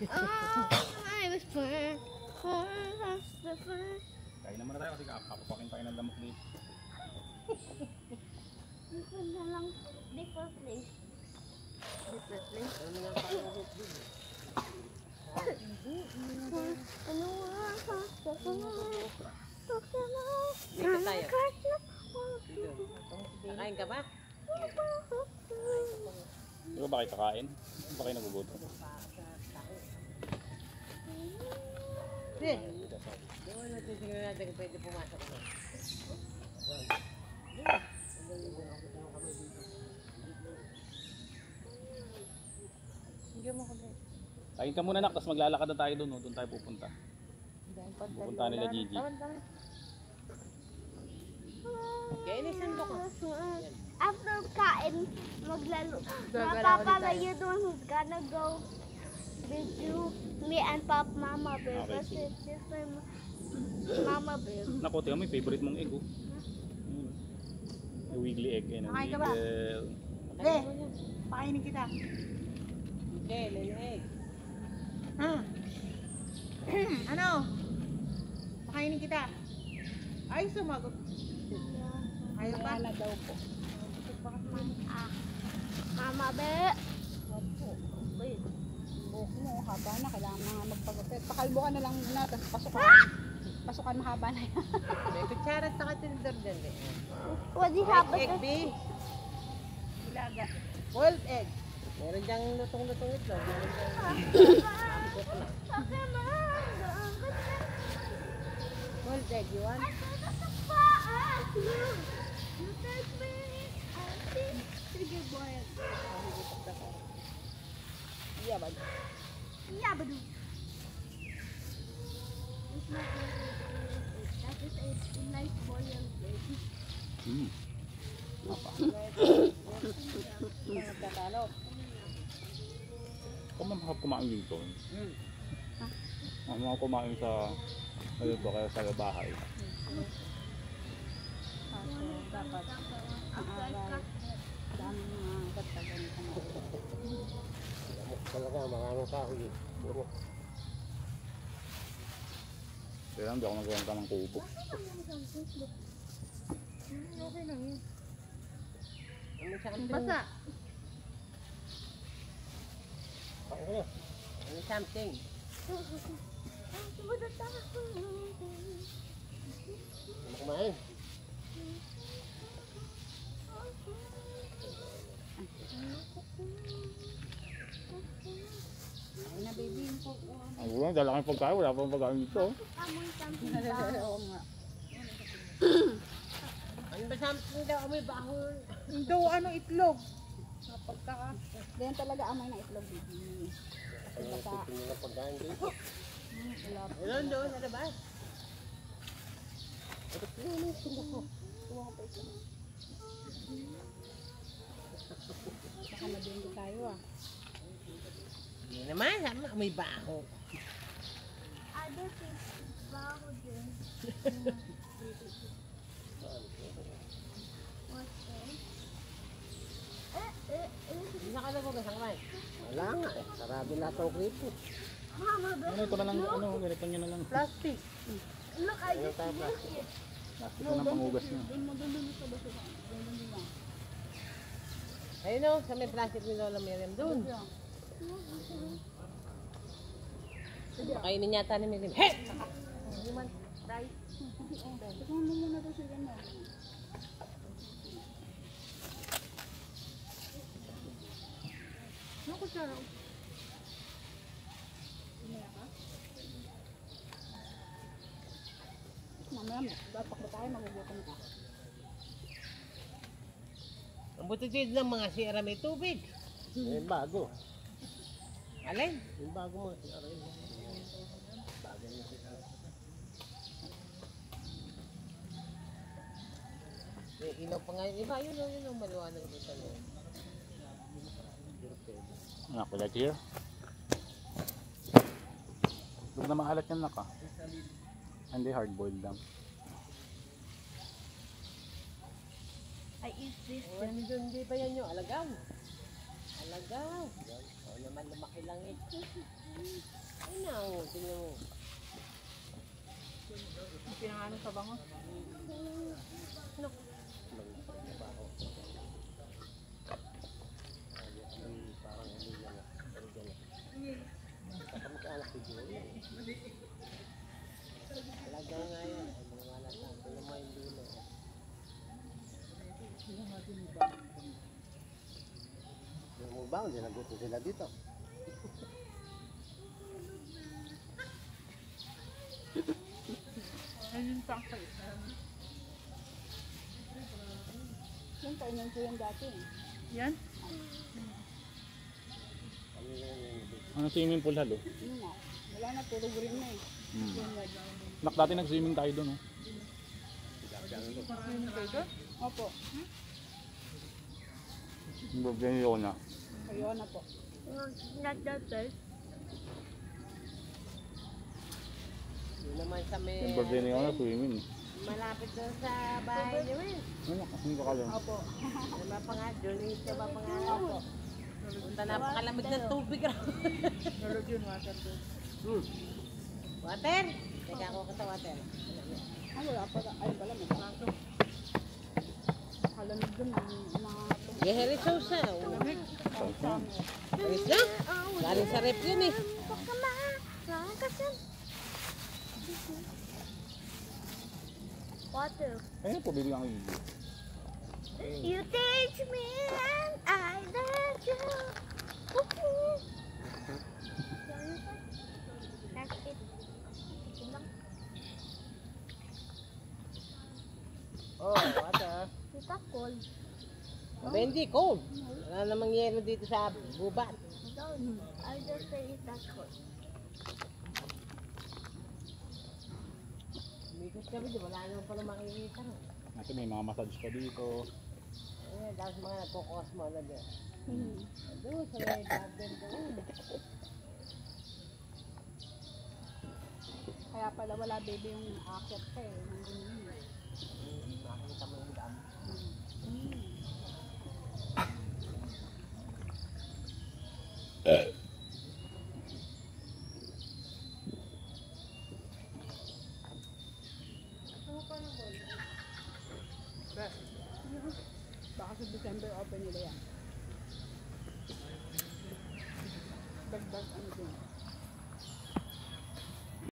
I was born. Kain naman na tayo kasi kapapakin tayo ng lamok dito. Dito na lang. Different place. Different place? Ano nga pa yung hook din? Ano nga? Dito tayo. Nakain ka ba? Di ba kayo kakain? Ba kayo nagugutom? Hindi. Doon natin tingnan natin kung pwede pumasok ko. Kain ka muna nak, tapos maglalakad na tayo doon. Doon tayo pupunta. Pupunta nila Gigi. Kaya inisan ko ko. After kain, maglalo. Papa, you're the one who's gonna go with you, me and Pop Mama Bear. Okay, Because it's just my Mama Bear. Naku, tiyo mo yung favorite mong egg oh. Yung wiggly egg. Nakain ka ba? Be, pakainin kita. Okay, leeg. Ano? Pakainin kita. Ay, sumagot. Ayaw pa? Wala daw po. Mama Bear. Buhok mo, haba na. Kailangan na nga magpagupit. Pakalbo ka na lang muna, tapos pasukan mahaba na yan. May kutsara at saka tinidor dyan eh. What do you have? Egg bee. Ilaga. Boiled egg. Meron dyang lutong-lutong ito. Boiled egg, you want? Sige, boiled. Yabad. Yabado. That is a nice boiled egg. Nagtatalog. Kung mahap kumain dito. Mahap kumain sa ayun ba kaya sa bahay. Kaso, dapat aaral. Daming mga katagan ka na. Talaga, maraming kahoy eh. Puro. Kaya lang, di ako nagawang ka ng kubo. Okay lang yun. Basa. Kain ka na. Ano something? Ano kumain? Ay na, baby. Yung coco. Ang ulang, dala kang pagkain. Wala pang pagkain dito. Oo nga. Ano ba something daw? May baho. Ito, ano, itlog. Pagka, ganyan talaga amay ng itlog, baby. Ano yung titingin ng pagkain dito? Doon, doon, sa labas. Tuwa ko pa ito. Baka mabindi tayo ah. Hindi naman, sama, may baho. Ada si baho din. Hindi nakalabog ang kamay. Wala nga eh. Sarado lahat ng kripo. Ano, ito na lang, ano, ganito nyo na lang. Plastic. Look, I Ayaw tayo plastic. Plastic na ng pangugas nyo. Ayun o, sa may plastic ni Lola Miriam doon. Kainin yata ni Miriam. He! Hindi man, rice. Tignan mo muna doon siya ganda. Ano ko siya? Mamaya, dapat ba tayo magugutom ka? Ang butitid ng mga sira may tubig. Yung bago. Alin? Yung bago mo. Bago mo. May ilaw pa nga yung iba. Yun ang maliwanag dito. Anak, wala here. Huwag na maalat yan naka. Hindi hard boiled lang. Ay, is this? Hindi pa yan yung alagaw. Alagaw. naman lumaki lang eh. Ay na, tingnan mo. Pinangano sa bango. Magtrabaho. Parang hindi yan ah. Pero dyan ah. Saka mag-anak si Joey. Talaga nga yan. Ay mga wala sa akin naman hindi na. Yung mga baon, dinaguto sila dito. Ayun yung tangkay. Yung kainan ko yan dati. Yan? Ano yan yung Ano swimming pool halo? Yun nga. Wala na, puro green na eh. Yun nga. Nak, dati nag-swimming tayo doon, oh. Opo. Birthday ni Yona. Ayun na po. Not that bad. Yun naman sa may Yung birthday ni Yona, swimming. malapit doon sa bahay niyo eh. Ano, hindi ka kalam. Opo. Ano ba pa nga? Johnny, siya ba pa nga? Opo. Punta napakalamig ng tubig raw. Nalod yun, water doon. Water? Teka ako kita water. Ay, wala pa. Ay, pala, may kaso. Kalamig doon ang mga... Geheri sauce ah. Kalamig. Ayos na? Galing sa rep yun eh. Water. Ayun po, bibigyan ko yun. You teach me and I let you. That's it. Oh, water. Kita cold. Hindi, cold. Wala namang yelo dito sa gubat. I just say it's that cold. Mikot kami, di wala naman pala makikita. Kasi may mga massage pa dito. Ayan, tapos mga nagkukosmo na dyan. Doon sa may garden doon. Kaya pala wala baby yung akyat ka eh. Nandun yun eh. Makikita mo yung dam. Baka sa December open nila yan. Dagdag ano din.